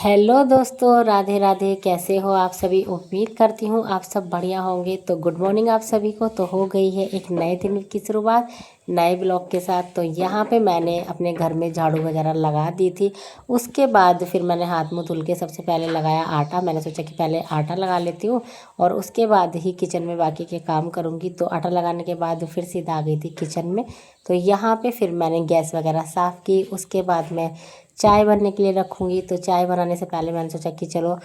Hello दोस्तों, राधे राधे। कैसे हो आप सभी? उम्मीद करती हूँ आप सब बढ़िया होंगे। तो गुड मॉर्निंग आप सभी को। तो हो गई है एक नए दिन की शुरुआत नए ब्लॉग के साथ। तो यहाँ पे मैंने अपने घर में झाड़ू वगैरह लगा दी थी। उसके बाद फिर मैंने हाथ मुँह धुल के सबसे पहले लगाया आटा। मैंने सोचा कि पहले आटा लगा लेती हूँ और उसके बाद ही किचन में बाकी के काम करूँगी। तो आटा लगाने के बाद फिर सीधा आ गई थी किचन में। तो यहाँ पे फिर मैंने गैस वगैरह साफ़ की। उसके बाद मैं चाय बनने के लिए रखूँगी। तो चाय बनाने से पहले मैंने सोचा कि चलो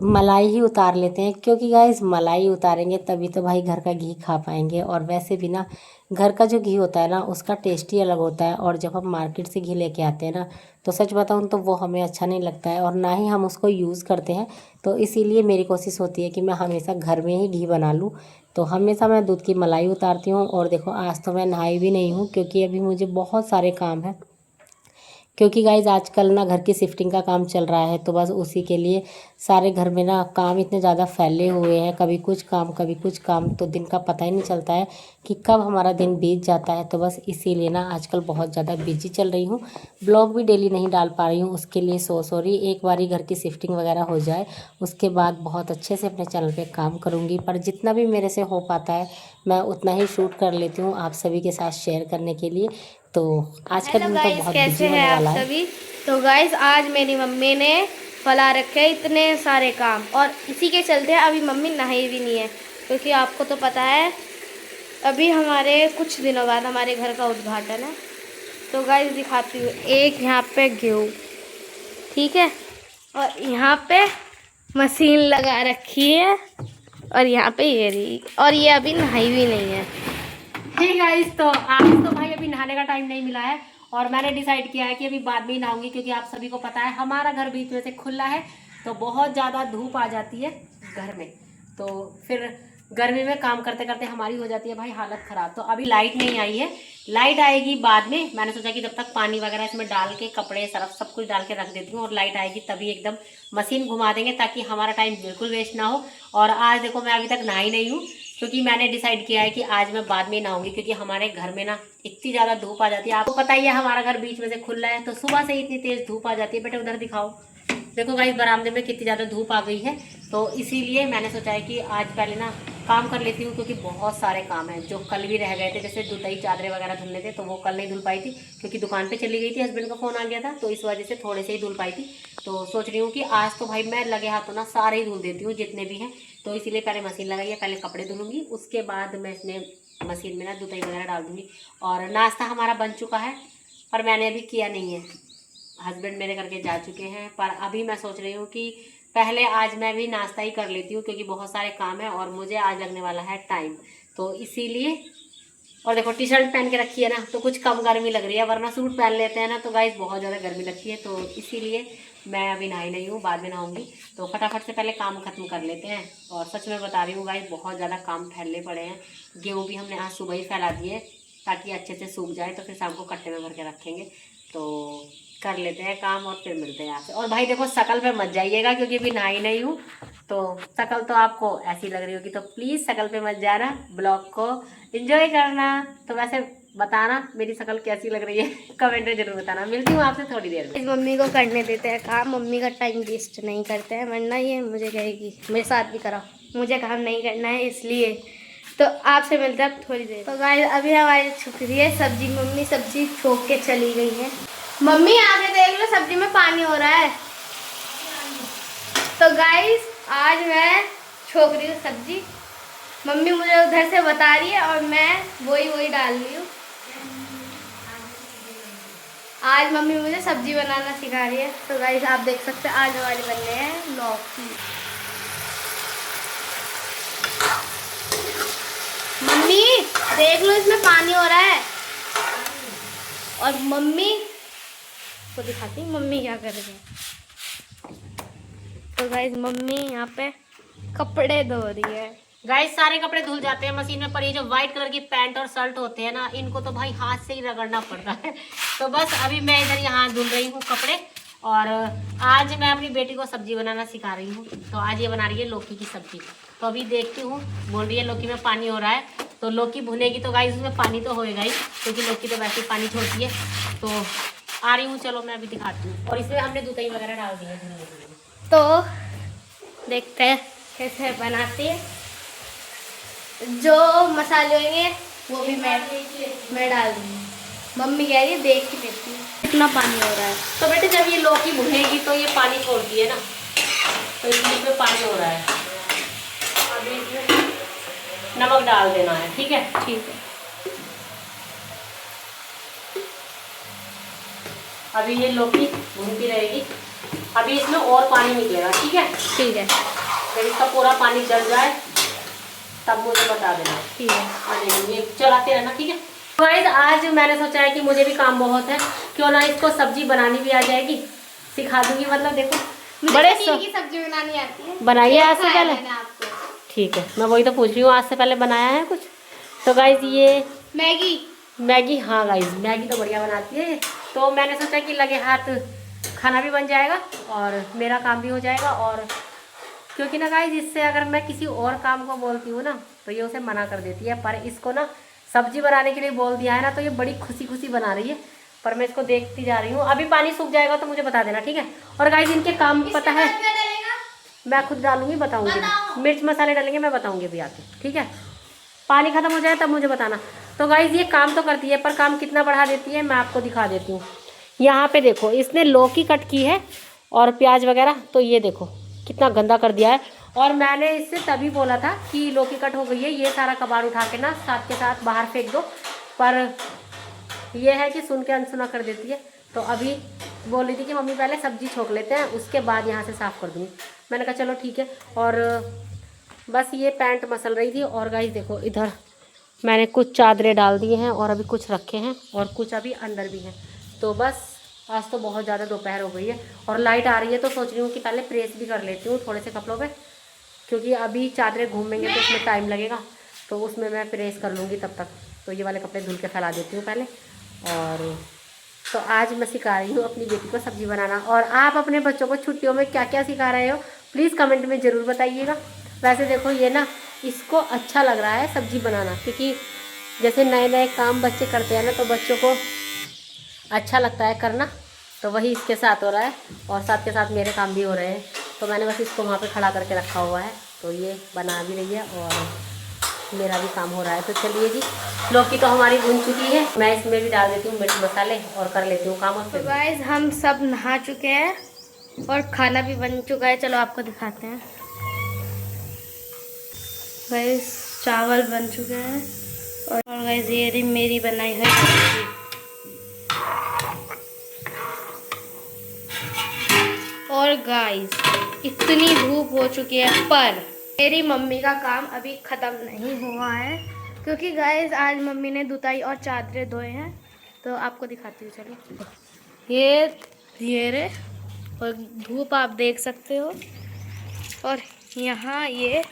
मलाई ही उतार लेते हैं, क्योंकि गाइस मलाई उतारेंगे तभी तो भाई घर का घी खा पाएंगे। और वैसे भी ना, घर का जो घी होता है ना, उसका टेस्ट ही अलग होता है। और जब हम मार्केट से घी लेके आते हैं ना, तो सच बताऊँ तो वो हमें अच्छा नहीं लगता है और ना ही हम उसको यूज़ करते हैं। तो इसीलिए मेरी कोशिश होती है कि मैं हमेशा घर में ही घी बना लूँ। तो हमेशा मैं दूध की मलाई उतारती हूँ। और देखो, आज तो मैं नहाई भी नहीं हूँ क्योंकि अभी मुझे बहुत सारे काम हैं। क्योंकि गाइज आजकल ना घर की शिफ्टिंग का काम चल रहा है, तो बस उसी के लिए सारे घर में ना काम इतने ज़्यादा फैले हुए हैं। कभी कुछ काम कभी कुछ काम, तो दिन का पता ही नहीं चलता है कि कब हमारा दिन बीत जाता है। तो बस इसीलिए ना आजकल बहुत ज़्यादा बिजी चल रही हूँ। ब्लॉग भी डेली नहीं डाल पा रही हूँ, उसके लिए सॉरी। एक बारी घर की शिफ्टिंग वगैरह हो जाए, उसके बाद बहुत अच्छे से अपने चैनल पर काम करूँगी। पर जितना भी मेरे से हो पाता है मैं उतना ही शूट कर लेती हूँ आप सभी के साथ शेयर करने के लिए। तो आज का हेलो दिन तो गाइस, बहुत कैसे बिजी हैं होने आप वाला है। सभी। तो गाइस, आज मेरी मम्मी ने फैला रखे इतने सारे काम और इसी के चलते अभी मम्मी नहाई भी नहीं है, क्योंकि आपको तो पता है अभी हमारे कुछ दिनों बाद हमारे घर का उद्घाटन है। तो गाइस दिखाती हूँ, एक यहाँ पे गेहूँ, ठीक है, और यहाँ पे मशीन लगा रखी है, और यहाँ पे ये रही, और ये अभी नहाई भी नहीं है। ठीक गाइस, तो आज तो भाई अभी नहाने का टाइम नहीं मिला है और मैंने डिसाइड किया है कि अभी बाद में ही नहाऊंगी, क्योंकि आप सभी को पता है हमारा घर बीच में से खुला है, तो बहुत ज़्यादा धूप आ जाती है घर में। तो फिर गर्मी में काम करते करते हमारी हो जाती है भाई हालत ख़राब। तो अभी लाइट नहीं आई है, लाइट आएगी बाद में। मैंने सोचा कि जब तक पानी वगैरह इसमें डाल के कपड़े सर्फ सब कुछ डाल के रख देती हूँ, और लाइट आएगी तभी एकदम मशीन घुमा देंगे, ताकि हमारा टाइम बिल्कुल वेस्ट ना हो। और आज देखो, मैं अभी तक नहाई नहीं हूँ, क्योंकि मैंने डिसाइड किया है कि आज मैं बाद में नहाऊंगी, क्योंकि हमारे घर में ना इतनी ज़्यादा धूप आ जाती है। आपको पता ही है हमारा घर बीच में से खुला है, तो सुबह से इतनी तेज़ धूप आ जाती है। बेटे उधर दिखाओ, देखो भाई बरामदे में कितनी ज़्यादा धूप आ गई है। तो इसीलिए मैंने सोचा है कि आज पहले ना काम कर लेती हूँ, क्योंकि बहुत सारे काम हैं जो कल भी रह गए थे। जैसे दुतई चादरें वगैरह धुलने थे, तो वो कल नहीं धुल पाई थी क्योंकि दुकान पे चली गई थी, हस्बैंड का फ़ोन आ गया था, तो इस वजह से थोड़े से ही धुल पाई थी। तो सोच रही हूँ कि आज तो भाई मैं लगे हाथों ना सारे ही धुल देती हूँ जितने भी हैं। तो इसीलिए पहले मशीन लगाई है, पहले कपड़े धुलूँगी, उसके बाद मैं इसमें मशीन में ना दुतई वगैरह डाल दूँगी। और नाश्ता हमारा बन चुका है, पर मैंने अभी किया नहीं है, हस्बैंड मेरे करके जा चुके हैं। पर अभी मैं सोच रही हूँ कि पहले आज मैं भी नाश्ता ही कर लेती हूँ, क्योंकि बहुत सारे काम है और मुझे आज लगने वाला है टाइम, तो इसीलिए। और देखो टी शर्ट पहन के रखी है ना, तो कुछ कम गर्मी लग रही है, वरना सूट पहन लेते हैं ना तो गाइस बहुत ज़्यादा गर्मी लगती है। तो इसीलिए मैं अभी नहाई नहीं हूँ, बाद में नहाऊंगी। तो फटाफट से पहले काम खत्म कर लेते हैं। और सच में बता रही हूँ गाइस, बहुत ज़्यादा काम फैलने पड़े हैं। गेहूँ भी हमने आज सुबह ही फैला दिए ताकि अच्छे से सूख जाए, तो फिर शाम को कट्टे में भर के रखेंगे। तो कर लेते हैं काम और फिर मिलते हैं आपसे। और भाई देखो, शकल पे मत जाइएगा क्योंकि अभी नहाई नहीं हूँ, तो शकल तो आपको ऐसी लग रही होगी, तो प्लीज़ शकल पे मत जाना, ब्लॉग को एंजॉय करना। तो वैसे बताना मेरी शकल कैसी लग रही है कमेंट में जरूर बताना। मिलती हूँ आपसे थोड़ी देर में। इस मम्मी को करने देते हैं काम, मम्मी का टाइम वेस्ट नहीं करते हैं, वरना ये मुझे कहेगी मेरे साथ भी कराओ, मुझे काम नहीं करना है इसलिए। तो आपसे मिलते हैं थोड़ी देर। तो गाइस, अभी हमारी छुप रही है सब्जी, मम्मी सब्जी छोक के चली गई है। मम्मी आगे देख लो, सब्जी में पानी हो रहा है। तो गाइस, आज मैं छोक रही हूँ सब्जी, मम्मी मुझे उधर से बता रही है और मैं वही डाल रही हूँ। आज मम्मी मुझे सब्जी बनाना सिखा रही है। तो गाइस, आप देख सकते हैं आज हमारे बनने हैं लौकी। मम्मी देख लो, इसमें पानी हो रहा है। और मम्मी को दिखाती हूँ मम्मी क्या कर रही है। तो गाइस, मम्मी यहाँ पे कपड़े धो रही है। गाइस सारे कपड़े धुल जाते हैं मशीन में, पर ये जो व्हाइट कलर की पैंट और शर्ट होते हैं ना, इनको तो भाई हाथ से ही रगड़ना पड़ता है। तो बस अभी मैं इधर यहाँ धुल रही हूँ कपड़े। और आज मैं अपनी बेटी को सब्जी बनाना सिखा रही हूँ। तो आज ये बना रही है लौकी की सब्जी। तो अभी देखती हूँ, बोल रही है लौकी में पानी हो रहा है, तो लौकी भुनेगी तो गाइस उसमें पानी तो होएगा ही, क्योंकि लौकी तो वैसे ही पानी छोड़ती है। तो आ रही हूँ, चलो मैं अभी दिखाती हूँ। और इसमें हमने दूधई वगैरह डाल दी है धुलने के लिए। तो देखते हैं कैसे बनाते हैं। जो मसाले होंगे वो भी मैं डाल दूँगी। मम्मी कह रही है देख के देखती हूँ कितना पानी हो रहा है। तो बेटे जब ये लौकी भुनेगी तो ये पानी छोड़ती है ना, तो इसमें पानी हो रहा है। अभी इसमें नमक डाल देना है, ठीक है। ठीक है। अभी ये लौकी भूनती रहेगी, अभी इसमें और पानी निकलेगा, ठीक है। ठीक है। जब इसका पूरा पानी जल जाए तब मुझे बता देना, ठीक है। अरे ये चलाते रहना, ठीक है। गाइस आज मैंने सोचा है कि मुझे भी काम बहुत है, क्यों ना इसको सब्जी बनानी भी आ जाएगी, सिखा दूंगी। मतलब देखो बड़े की सब्जी बनानी आती है, बनाइए आज से पहले। आपको ठीक है, मैं वही तो पूछ रही हूँ, आज से पहले बनाया है कुछ? तो गाइस ये मैगी, हाँ गाइस मैगी तो बढ़िया बनाती है। तो मैंने सोचा कि लगे हाथ खाना भी बन जाएगा और मेरा काम भी हो जाएगा। और क्योंकि ना गाइस इससे अगर मैं किसी और काम को बोलती हूँ ना तो ये उसे मना कर देती है, पर इसको ना सब्जी बनाने के लिए बोल दिया है ना तो ये बड़ी खुशी खुशी बना रही है। पर मैं इसको देखती जा रही हूँ, अभी पानी सूख जाएगा तो मुझे बता देना, ठीक है। और गाइस इनके काम पता है, मैं खुद डालूंगी, बताऊंगी। मिर्च मसाले डालेंगे, मैं बताऊंगी अभी आके, ठीक है। पानी खत्म हो जाए तब मुझे बताना। तो गाइस ये काम तो करती है, पर काम कितना बढ़ा देती है मैं आपको दिखा देती हूँ। यहाँ पे देखो इसने लौकी कट की है और प्याज वगैरह, तो ये देखो कितना गंदा कर दिया है। और मैंने इससे तभी बोला था कि लौकी कट हो गई है, ये सारा कबाड़ उठा के ना साथ के साथ बाहर फेंक दो, पर यह है कि सुन के अनसुना कर देती है। तो अभी बोल रही थी कि मम्मी पहले सब्जी छोक लेते हैं उसके बाद यहाँ से साफ़ कर दूँगी। मैंने कहा चलो ठीक है। और बस ये पैंट मसल रही थी। और गाइस देखो इधर मैंने कुछ चादरें डाल दिए हैं और अभी कुछ रखे हैं और कुछ अभी अंदर भी हैं। तो बस आज तो बहुत ज़्यादा दोपहर हो गई है और लाइट आ रही है, तो सोच रही हूँ कि पहले प्रेस भी कर लेती हूँ थोड़े से कपड़ों पे, क्योंकि अभी चादरें घूमेंगे तो उसमें टाइम लगेगा, तो उसमें मैं प्रेस कर लूँगी तब तक। तो ये वाले कपड़े धुल के फैला देती हूँ पहले। और तो आज मैं सिखा रही हूँ अपनी बेटी को सब्ज़ी बनाना। और आप अपने बच्चों को छुट्टियों में क्या क्या सिखा रहे हो प्लीज़ कमेंट में ज़रूर बताइएगा। वैसे देखो ये ना इसको अच्छा लग रहा है सब्ज़ी बनाना, क्योंकि जैसे नए नए काम बच्चे करते हैं ना तो बच्चों को अच्छा लगता है करना, तो वही इसके साथ हो रहा है और साथ के साथ मेरे काम भी हो रहे हैं। तो मैंने बस इसको वहाँ पे खड़ा करके रखा हुआ है, तो ये बना भी रही है और मेरा भी काम हो रहा है। तो चलिए जी, लौकी तो हमारी भुन चुकी है, मैं इसमें भी डाल देती हूँ मिर्च मसाले और कर लेती हूँ काम। और तो गाइस हम सब नहा चुके हैं और खाना भी बन चुका है, चलो आपको दिखाते हैं। गाइस चावल बन चुके हैं और गाइस ये रही मेरी बनाई हुई सब्जी। और गाइस इतनी धूप हो चुकी है, पर मेरी मम्मी का काम अभी ख़त्म नहीं हुआ है, क्योंकि गाइस आज मम्मी ने धुताई और चादरें धोए हैं। तो आपको दिखाती हूँ, चलिए। ये रे, और धूप आप देख सकते हो। और यहाँ ये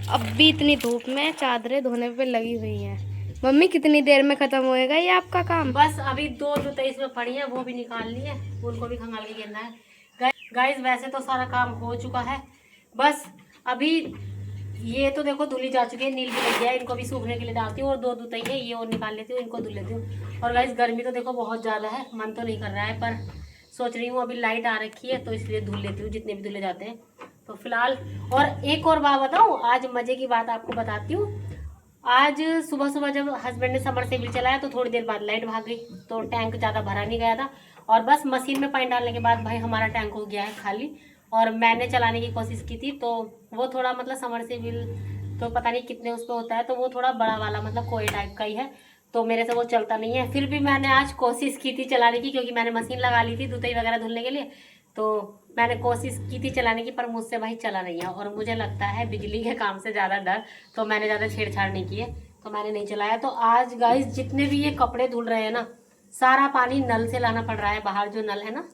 अब भी इतनी धूप में चादरें धोने पे लगी हुई हैं। मम्मी कितनी देर में ख़त्म होएगा ये आपका काम? बस अभी 2 जूते इसमें पड़ी हैं, वो भी निकाल ली है, उनको भी खंगाल के गिरना है। गाइस वैसे तो सारा काम हो चुका है, बस अभी ये तो देखो धुली जा चुकी है, नील भी लग गया है, इनको भी सूखने के लिए डालती हूँ। और 2 जूते हैं ये और निकाल लेती हूँ, इनको धुल लेती हूँ। और गाइस गर्मी तो देखो बहुत ज़्यादा है, मन तो नहीं कर रहा है, पर सोच रही हूँ अभी लाइट आ रखी है तो इसलिए धुल लेती हूँ जितने भी धुले जाते हैं। तो फिलहाल और एक और बात बताऊँ, आज मज़े की बात आपको बताती हूँ। आज सुबह सुबह जब हस्बैंड ने समरसेबिल चलाया तो थोड़ी देर बाद लाइट भाग गई, तो टैंक ज़्यादा भरा नहीं गया था। और बस मशीन में पानी डालने के बाद भाई हमारा टैंक हो गया है खाली। और मैंने चलाने की कोशिश की थी, तो वो थोड़ा मतलब समरसेबिल तो पता नहीं कितने उस पर होता है, तो वो थोड़ा बड़ा वाला मतलब कोई टाइप का ही है, तो मेरे से वो चलता नहीं है। फिर भी मैंने आज कोशिश की थी चलाने की, क्योंकि मैंने मशीन लगा ली थी धुतई वगैरह धुलने के लिए, तो मैंने कोशिश की थी चलाने की, पर मुझसे भाई चला नहीं है। और मुझे लगता है बिजली के काम से ज़्यादा डर, तो मैंने ज़्यादा छेड़छाड़ नहीं की है, तो मैंने नहीं चलाया। तो आज गाइस जितने भी ये कपड़े धुल रहे हैं ना, सारा पानी नल से लाना पड़ रहा है, बाहर जो नल है ना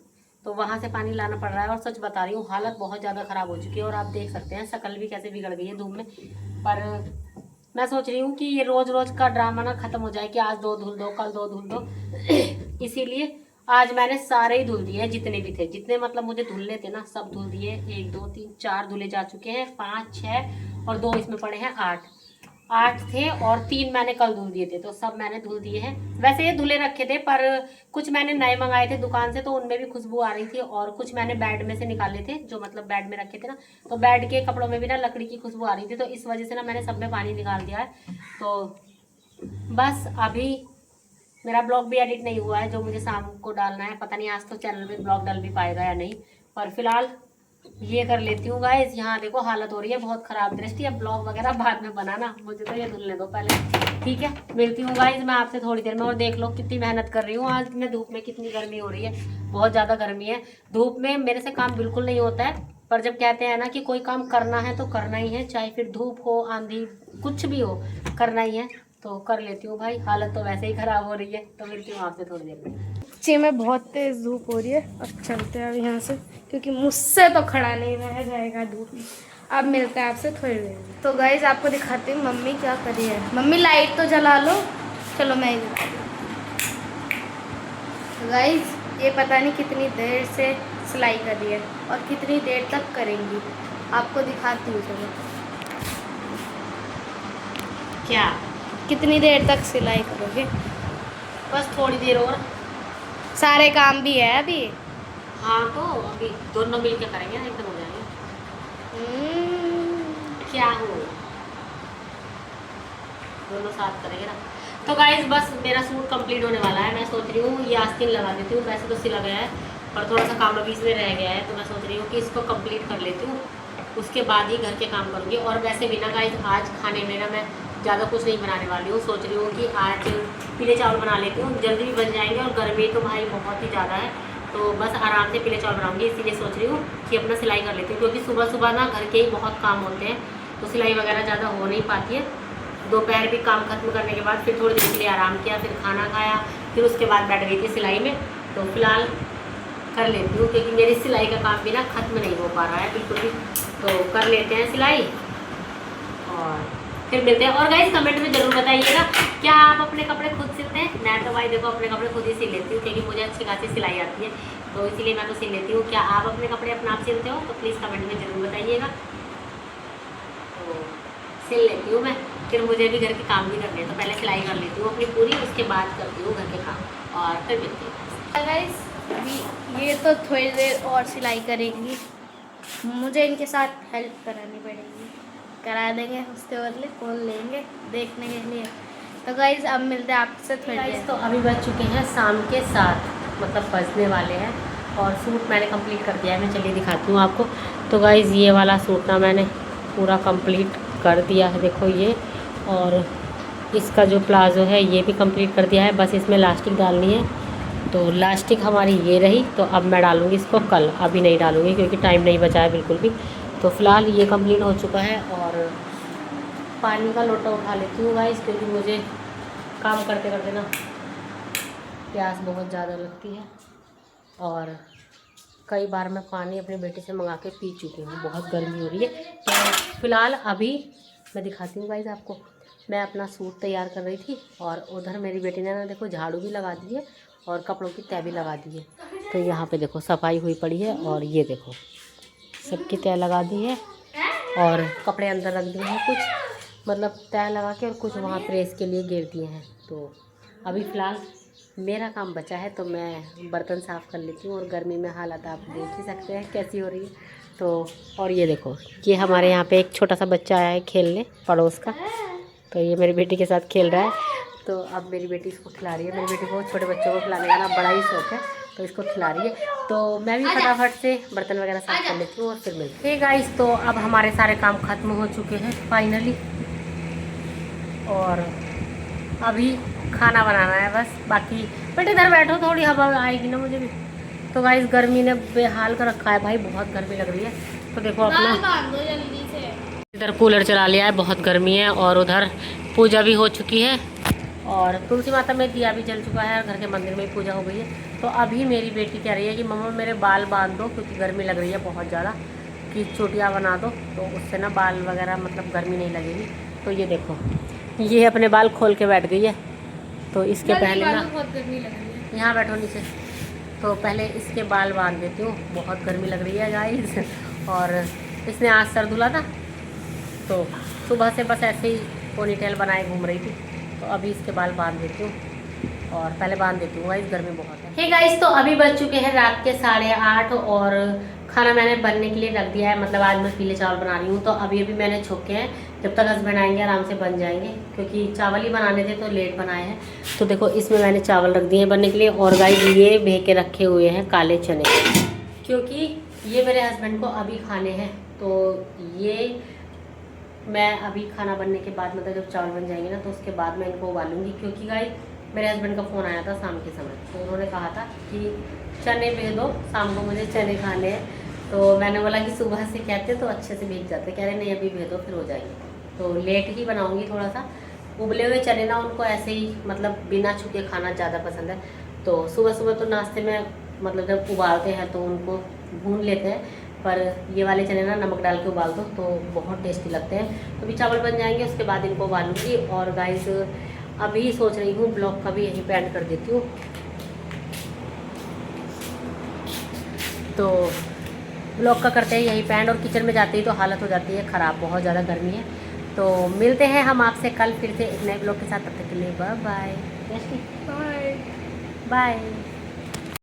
तो वहाँ से पानी लाना पड़ रहा है। और सच बता रही हूँ हालत बहुत ज़्यादा ख़राब हो चुकी है, और आप देख सकते हैं शक्ल भी कैसे बिगड़ गई है धूप में। पर मैं सोच रही हूँ कि ये रोज़ रोज़ का ड्रामा ना ख़त्म हो जाए कि आज 2 धुल दो, कल 2 धुल दो। इसीलिए आज मैंने सारे ही धुल दिए, जितने भी थे, जितने मतलब मुझे धुलने थे ना सब धुल दिए। 1 2 3 4 धुले जा चुके हैं, 5 6 और 2 इसमें पड़े हैं 8। 8 थे और 3 मैंने कल धुल दिए थे, तो सब मैंने धुल दिए हैं। वैसे ये धुले रखे थे, पर कुछ मैंने नए मंगाए थे दुकान से, तो उनमें भी खुशबू आ रही थी, और कुछ मैंने बेड में से निकाले थे, जो मतलब बेड में रखे थे ना, तो बेड के कपड़ों में भी ना लकड़ी की खुशबू आ रही थी, तो इस वजह से ना मैंने सब में पानी निकाल दिया है। तो बस अभी मेरा ब्लॉग भी एडिट नहीं हुआ है, जो मुझे शाम को डालना है। पता नहीं आज तो चैनल पे ब्लॉग डल भी पाएगा या नहीं, पर फिलहाल ये कर लेती हूँ गाइस। यहाँ देखो हालत हो रही है बहुत खराब दृष्टि। अब ब्लॉग वगैरह बाद में बनाना, मुझे तो ये धुलने दो पहले, ठीक है। मिलती हूँ गाइस मैं आपसे थोड़ी देर में। और देख लो कितनी मेहनत कर रही हूँ आज मैं धूप में, कितनी गर्मी हो रही है, बहुत ज़्यादा गर्मी है। धूप में मेरे से काम बिल्कुल नहीं होता है, पर जब कहते हैं ना कि कोई काम करना है तो करना ही है, चाहे फिर धूप हो आंधी कुछ भी हो, करना ही है, तो कर लेती हूँ भाई। हालत तो वैसे ही खराब हो रही है, तो मिलती हूँ आपसे थोड़ी देर में। नीचे में बहुत तेज धूप हो रही है, अब चलते हैं अब यहाँ से, क्योंकि मुझसे तो खड़ा नहीं रह जाएगा धूप में। अब मिलते हैं आपसे थोड़ी देर में। तो गाइज आपको दिखाती हूँ मम्मी क्या कर रही है। मम्मी लाइट तो जला लो, चलो मैं ही दिखाती हूँ। तो गाइज ये पता नहीं कितनी देर से सिलाई कर रही है और कितनी देर तक करेंगी, आपको दिखाती हूँ। चलो क्या कितनी देर तक सिलाई करोगे? बस थोड़ी देर और। सारे काम भी है अभी। हाँ तो अभी दोनों मिल के करेंगे ना, एकदम हो जाएंगे। क्या हो, दोनों साथ करेंगे ना। तो गाइस बस मेरा सूट कंप्लीट होने वाला है। मैं सोच रही हूँ ये आस्तीन लगा देती हूँ, वैसे तो सिला गया है, पर थोड़ा सा काम अभी इसमें रह गया है, तो मैं सोच रही हूँ कि इसको कंप्लीट कर लेती हूँ, उसके बाद ही घर के काम करूँगी। और वैसे भी ना गाइस आज खाने में ना मैं ज़्यादा कुछ नहीं बनाने वाली हूँ। सोच रही हूँ कि आज पीले चावल बना लेती हूँ, जल्दी भी बन जाएंगे, और गर्मी तो भाई बहुत ही ज़्यादा है, तो बस आराम से पीले चावल बनाऊँगी। इसीलिए सोच रही हूँ कि अपना सिलाई कर लेती हूँ, क्योंकि सुबह सुबह ना घर के ही बहुत काम होते हैं, तो सिलाई वगैरह ज़्यादा हो नहीं पाती है। दोपहर भी काम खत्म करने के बाद फिर थोड़ी देर के लिए आराम किया, फिर खाना खाया, फिर उसके बाद बैठ गई थी सिलाई में। तो फिलहाल कर लेती हूँ, क्योंकि मेरी सिलाई का काम भी ना ख़त्म नहीं हो पा रहा है बिल्कुल भी। तो कर लेते हैं सिलाई और फिर मिलते हैं। और गाइस कमेंट में ज़रूर बताइएगा क्या आप अपने कपड़े खुद सिलते हैं? मैं तो भाई देखो अपने कपड़े खुद ही सिल लेती हूँ, क्योंकि मुझे अच्छी खासी सिलाई आती है, तो इसीलिए मैं तो सिल लेती हूँ। क्या आप अपने कपड़े अपना आप सिलते हो? तो प्लीज़ कमेंट में ज़रूर बताइएगा। तो सिल लेती हूँ मैं, फिर मुझे भी घर के काम भी करने हैं, तो पहले सिलाई कर लेती हूँ अपनी पूरी, उसके बाद करती हूँ घर के काम, और फिर मिलती हूँ। गाइस ये तो थोड़ी देर और सिलाई करेंगी, मुझे इनके साथ हेल्प करानी पड़ेगी, करा देंगे, उसके बदले कॉल लेंगे देखने के लिए। तो गाइस अब मिलते हैं आपसे थोड़ी देर। तो अभी बज चुके हैं शाम के 7, मतलब बजने वाले हैं, और सूट मैंने कंप्लीट कर दिया है। मैं चलिए दिखाती हूँ आपको। तो गाइस ये वाला सूट ना मैंने पूरा कंप्लीट कर दिया है, देखो ये, और इसका जो प्लाजो है ये भी कंप्लीट कर दिया है, बस इसमें लास्टिक डालनी है। तो लास्टिक हमारी ये रही, तो अब मैं डालूँगी इसको कल, अभी नहीं डालूँगी क्योंकि टाइम नहीं बचा है बिल्कुल भी। तो फिलहाल ये कंप्लीट हो चुका है, और पानी का लोटा उठा लेती हूँ गाइस, क्योंकि मुझे काम करते करते ना प्यास बहुत ज़्यादा लगती है, और कई बार मैं पानी अपने बेटे से मंगा के पी चुकी हूँ, बहुत गर्मी हो रही है। तो फिलहाल अभी मैं दिखाती हूँ गाइस आपको। मैं अपना सूट तैयार कर रही थी, और उधर मेरी बेटी ने ना देखो झाड़ू भी लगा दी है और कपड़ों की तह भी लगा दी है। तो यहाँ पे देखो सफाई हुई पड़ी है, और ये देखो सबकी तह लगा दी है, और कपड़े अंदर रख दिए हैं, कुछ मतलब तह लगा के, और कुछ वहाँ प्रेस के लिए गिर दिए हैं। तो अभी फ़िलहाल मेरा काम बचा है, तो मैं बर्तन साफ़ कर लेती हूँ। और गर्मी में हालत आप देख ही सकते हैं कैसी हो रही है। तो और ये देखो, ये हमारे यहाँ पे एक छोटा सा बच्चा आया है खेलने, पड़ोस का, तो ये मेरी बेटी के साथ खेल रहा है। तो अब मेरी बेटी इसको खिला रही है। मेरी बेटी को छोटे बच्चों को खिलाने का ना बड़ा ही शौक है, तो इसको खिला रही है। तो मैं भी फटाफट से बर्तन वगैरह साफ कर लेती हूँ, और फिर मिलती हूँ। गाइस तो अब हमारे सारे काम ख़त्म हो चुके हैं फाइनली, और अभी खाना बनाना है बस। बाकी बेटे इधर बैठो, थोड़ी हवा आएगी ना मुझे भी। तो गाइस गर्मी ने बेहाल कर रखा है भाई, बहुत गर्मी लग रही है। तो देखो अपना जल्दी से, इधर कूलर चला लिया है, बहुत गर्मी है, और उधर पूजा भी हो चुकी है, और तुलसी माता में दिया भी जल चुका है, और घर के मंदिर में ही पूजा हो गई है। तो अभी मेरी बेटी कह रही है कि मम्मा मेरे बाल बांध दो, क्योंकि गर्मी लग रही है बहुत ज़्यादा, कि चोटियाँ बना दो, तो उससे ना बाल वगैरह मतलब गर्मी नहीं लगेगी। तो ये देखो ये अपने बाल खोल के बैठ गई है। तो इसके पहले ना बहुत गर्मी लग रही है, यहाँ बैठो नीचे, तो पहले इसके बाल बांध देती हूँ, बहुत गर्मी लग रही है गाइस। और इसने आज सर धुला था, तो सुबह से बस ऐसे ही पोनी टेल बनाए घूम रही थी, तो अभी इसके बाल बांध देती हूँ और पहले बांध देती हूँ गाइस, गर्मी बहुत है। हे गाइस, तो अभी बज चुके हैं रात के 8:30 और खाना मैंने बनने के लिए रख दिया है। मतलब आज मैं पीले चावल बना रही हूँ, तो अभी मैंने छोके हैं, जब तक हस्बैंड आएंगे आराम से बन जाएंगे, क्योंकि चावल ही बनाने थे तो लेट बनाए हैं। तो देखो इसमें मैंने चावल रख दिए हैं बनने के लिए, और गाइस ये भे के रखे हुए हैं काले चने, क्योंकि ये मेरे हस्बैंड को अभी खाने हैं। तो ये मैं अभी खाना बनने के बाद, मतलब जब चावल बन जाएंगे ना, तो उसके बाद मैं इनको उबालूंगी, क्योंकि गाइस मेरे हस्बैंड का फ़ोन आया था शाम के समय, तो उन्होंने कहा था कि चने भेज दो, शाम को मुझे चने खाने हैं। तो मैंने बोला कि सुबह से कहते तो अच्छे से भेज जाते, कह रहे नहीं अभी भेज दो फिर हो जाएंगे। तो लेट ही बनाऊंगी थोड़ा सा। उबले हुए चने ना उनको ऐसे ही मतलब बिना छुके खाना ज़्यादा पसंद है। तो सुबह सुबह तो नाश्ते में मतलब जब उबालते हैं तो उनको भून लेते हैं, पर ये वाले चने ना नमक डाल के उबाल दो तो बहुत टेस्टी लगते हैं। तो भी चावल बन जाएंगे, उसके बाद इनको उबालूंगी। और गाइस अभी सोच रही हूँ ब्लॉग का भी यहीं पे एंड कर देती हूँ। तो ब्लॉग का करते हैं यहीं पे एंड, और किचन में जाते ही तो हालत हो जाती है ख़राब, बहुत ज़्यादा गर्मी है। तो मिलते हैं हम आपसे कल फिर से एक नए ब्लॉग के साथ, तब तक के लिए बाय बाय। Bye bye.